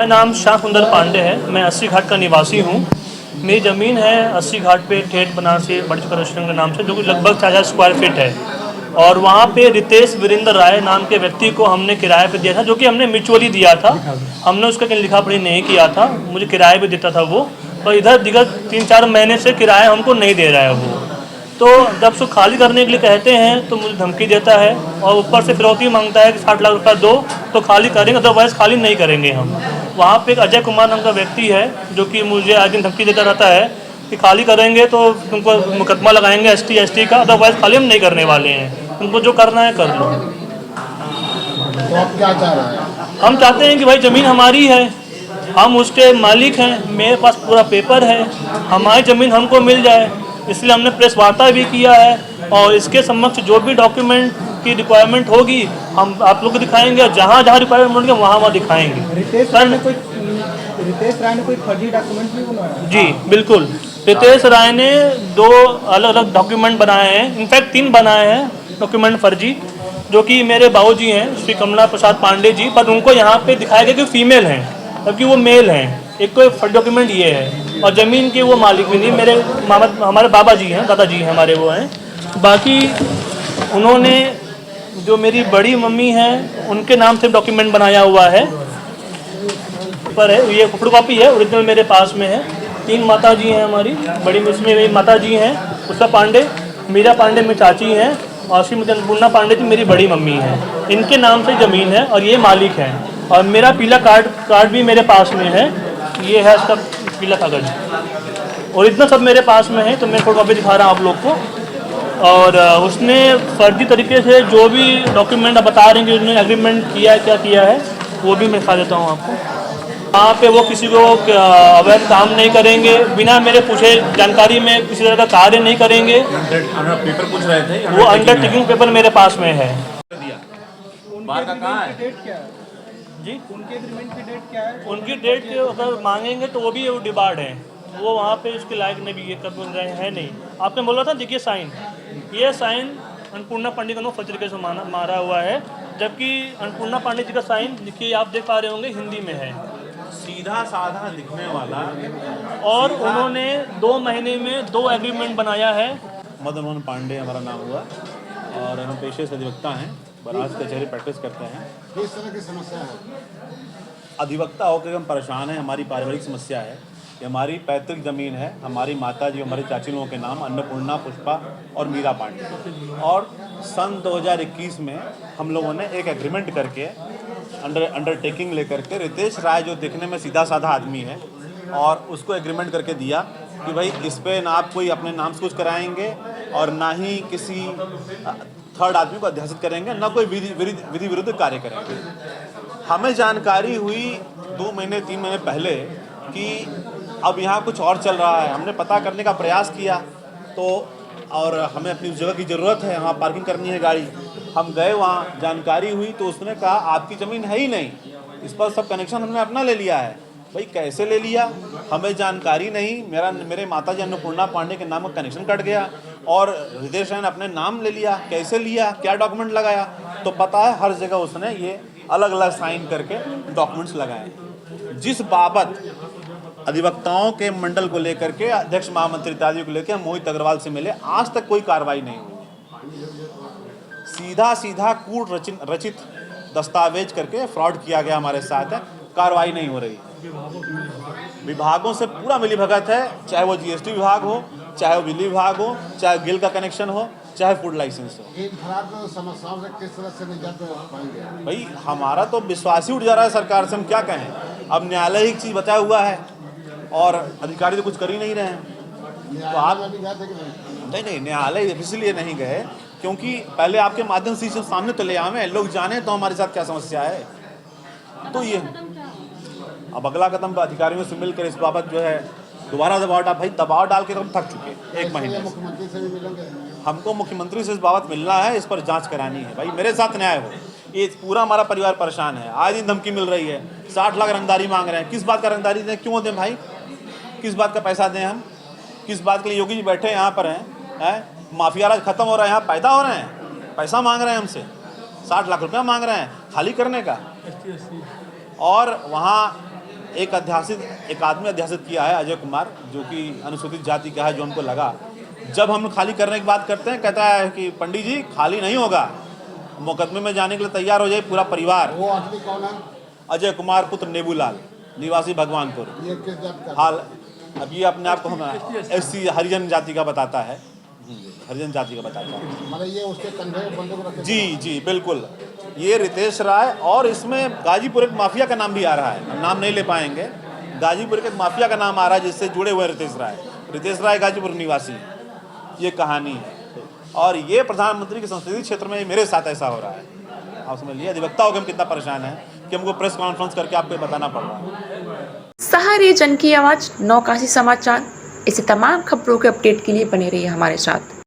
मेरा नाम श्याम सुंदर पांडे है। मैं 80 घाट का निवासी हूँ। मेरी ज़मीन है 80 घाट पे ठेठ बनारसी बड़ी चुका रेस्टोरेंट के नाम से, जो कि लगभग 4000 स्क्वायर फीट है। और वहाँ पे रितेश वीरेंद्र राय नाम के व्यक्ति को हमने किराए पे दिया था, जो कि हमने म्यूचुअली दिया था। हमने उसका कहीं लिखा पढ़ी नहीं किया था, मुझे किराए पे देता था वो। और इधर दिगर 3-4 महीने से किराया हमको नहीं दे रहा है वो। तो जब उसको खाली करने के लिए कहते हैं तो मुझे धमकी देता है और ऊपर से फिरौती मांगता है कि 60 लाख रुपया दो तो खाली करेंगे, अदरवाइज़ खाली नहीं करेंगे हम। वहाँ पे एक अजय कुमार नाम का व्यक्ति है, जो कि मुझे आज दिन धमकी देता रहता है कि खाली करेंगे तो तुमको मुकदमा लगाएंगे ST का, अदरवाइज़ खाली हम नहीं करने वाले हैं, तुमको जो करना है कर लो। तो आप क्या चाह रहे हैं? हम चाहते हैं कि भाई ज़मीन हमारी है, हम उसके मालिक हैं, मेरे पास पूरा पेपर है, हमारी ज़मीन हमको मिल जाए। इसलिए हमने प्रेस वार्ता भी किया है और इसके समक्ष जो भी डॉक्यूमेंट की रिक्वायरमेंट होगी हम आप लोग को दिखाएंगे, और जहाँ जहाँ रिक्वायरमेंट होगी वहाँ दिखाएंगे। रितेश राय ने कोई फर्जी डॉक्यूमेंट भी बनाया? जी बिल्कुल, रितेश राय ने 2 अलग अलग डॉक्यूमेंट बनाए हैं, इनफैक्ट 3 बनाए हैं डॉक्यूमेंट फर्जी, जो कि मेरे बाबूजी हैं श्री कमला प्रसाद पांडे जी, पर उनको यहाँ पे दिखाया गया कि फीमेल हैं जबकि वो मेल हैं। एक तो फर्जी डॉक्यूमेंट ये है, और ज़मीन के वो मालिक भी नहीं, मेरे हमारे बाबा जी हैं, दादाजी हैं हमारे, वो हैं। बाकी उन्होंने जो मेरी बड़ी मम्मी हैं उनके नाम से डॉक्यूमेंट बनाया हुआ है, पर है ये फोटो कॉपी है, ओरिजिनल मेरे पास में है। 3 माता जी हैं हमारी, बड़ी इसमें मेरी माता जी हैं उषा पांडे, मीरा पांडे मेरी चाची हैं, और श्रीमती अन्नपूर्णा पांडे जी मेरी बड़ी मम्मी हैं। इनके नाम से ज़मीन है और ये मालिक हैं। और मेरा पीला कार्ड भी मेरे पास में है, ये है इसका पीला कागज, ओरिजिनल सब मेरे पास में है। तो मैं फोटो कॉपी दिखा रहा हूँ आप लोग को। और उसने फर्जी तरीके से जो भी डॉक्यूमेंट बता रहे हैं कि उन्होंने एग्रीमेंट किया है, क्या किया है, वो भी मैं दिखा देता हूँ आपको। वहाँ पे वो किसी को अवैध काम नहीं करेंगे, बिना मेरे पूछे जानकारी में किसी तरह का कार्य नहीं करेंगे। पेपर पूछ रहे थे, वो अंडरटेकिंग पेपर मेरे पास में है। बाहर का कहाँ है? डेट क्या है जी, उनके एग्रीमेंट की डेट क्या है? उनकी डेट अगर मांगेंगे तो वो भी डिबार्ड है, वो वहाँ पे उसके लायक नहीं भी, ये कर रहे है नहीं। आपने बोला था देखिए साइन, ये साइन अन्नपूर्णा पांडे का फर्जी तरीके से मारा हुआ है, जबकि अन्नपूर्णा पांडे जी का साइन देखिए आप देख पा रहे होंगे हिंदी में है, सीधा साधा दिखने वाला। और उन्होंने 2 महीने में 2 एग्रीमेंट बनाया है। मदन मोहन पांडे हमारा नाम हुआ और हम पेशे से अधिवक्ता हैं, बनारस कचहरी प्रैक्टिस करते हैं। किस तरह की समस्या है? अधिवक्ता होकर हम परेशान हैं। हमारी पारिवारिक समस्या है कि हमारी पैतृक ज़मीन है, हमारी माता जी हमारी चाची लोगों के नाम अन्नपूर्णा, पुष्पा और मीरा पांडे, और सन 2021 में हम लोगों ने एक एग्रीमेंट करके अंडरटेकिंग लेकर के रितेश राय जो देखने में सीधा साधा आदमी है, और उसको एग्रीमेंट करके दिया कि भाई इस पर ना आप कोई अपने नाम से कुछ कराएंगे और ना ही किसी थर्ड आदमी को अध्यासित करेंगे, ना कोई विधि विरुद्ध कार्य करेंगे। हमें जानकारी हुई 2 महीने 3 महीने पहले कि अब यहाँ कुछ और चल रहा है। हमने पता करने का प्रयास किया तो, और हमें अपनी उस जगह की ज़रूरत है, वहाँ पार्किंग करनी है गाड़ी। हम गए वहाँ, जानकारी हुई तो उसने कहा आपकी ज़मीन है ही नहीं, इस पर सब कनेक्शन हमने अपना ले लिया है। भाई कैसे ले लिया, हमें जानकारी नहीं। मेरे माता जी अन्नपूर्णा पांडे के नाम का कनेक्शन कट गया और रितेश राय ने अपने नाम ले लिया। कैसे लिया, क्या डॉक्यूमेंट लगाया, तो पता है हर जगह उसने ये अलग अलग साइन करके डॉक्यूमेंट्स लगाए। जिस बाबत अधिवक्ताओं के मंडल को लेकर के, अध्यक्ष महामंत्री इत्यादि को लेकर मोहित अग्रवाल से मिले, आज तक कोई कार्रवाई नहीं हुई। सीधा कूट रचित दस्तावेज करके फ्रॉड किया गया हमारे साथ है, कार्रवाई नहीं हो रही। विभागों से पूरा मिलीभगत है, चाहे वो GST विभाग हो, चाहे वो बिजली विभाग हो, चाहे गिल का कनेक्शन हो, चाहे फूड लाइसेंस हो। इन खराब समस्याओं से किस तरह से निजात पाएंगे? भाई हमारा तो विश्वास ही उठ जा रहा है सरकार से, हम क्या कहें। अब न्यायालय ही चीज़ बचा हुआ है और अधिकारी तो कुछ कर ही नहीं रहे हैं। तो आप नहीं, न्यायालय इसलिए नहीं गए क्योंकि पहले आपके माध्यम से सब सामने तो ले आवे, लोग जाने तो हमारे साथ क्या समस्या है। तो ये अब अगला कदम अधिकारियों से मिलकर इस बाबत जो है दोबारा दबाव डाल के हम थक चुके 1 महीने से। मुख्यमंत्री से भी मिलेंगे? हमको मुख्यमंत्री से इस बाबत मिलना है, इस पर जांच करानी है। भाई मेरे साथ न्याय हो, ये पूरा हमारा परिवार परेशान है, आज दिन धमकी मिल रही है, 60 लाख रंगदारी मांग रहे हैं। किस बात का रंगदारी दें, क्यों दें भाई, किस बात का पैसा दें हम, किस बात के लिए योगी जी बैठे यहाँ पर हैं? माफिया राज खत्म हो रहा है, यहाँ पैदा हो रहे हैं, पैसा मांग रहे हैं हमसे, 60 लाख रुपया मांग रहे हैं खाली करने का। और वहाँ एक आदमी अध्यासित किया है, अजय कुमार, जो कि अनुसूचित जाति का है, जो हमको लगा। जब हम खाली करने की बात करते हैं, कहता है कि पंडित जी खाली नहीं होगा, मुकदमे में जाने के लिए तैयार हो जाए पूरा परिवार। वो आदमी कौन है? अजय कुमार पुत्र नेबूलाल, निवासी भगवानपुर। ये किस जात का? हाल अब ये अपने आप को हम एससी हरिजन जाति का बताता है, हरिजन जाति का बताता है। मतलब ये उसके कंधे पे बंदूक रखे? जी बिल्कुल, ये रितेश राय, और इसमें गाजीपुर एक माफिया का नाम भी आ रहा है, हम नाम नहीं ले पाएंगे। गाजीपुर के एक माफिया का नाम आ रहा है जिससे जुड़े हुए रितेश राय गाजीपुर निवासी, ये कहानी है। और ये प्रधानमंत्री के संसदीय क्षेत्र में मेरे साथ ऐसा हो रहा है। आप समझ लिए अधिवक्ता हो के हम कितना परेशान है कि हमको प्रेस कॉन्फ्रेंस करके आपको बताना पड़ रहा है। सहारे जन की आवाज, नौकाशी समाचार। इसी तमाम खबरों के अपडेट के लिए बने रहिए हमारे साथ।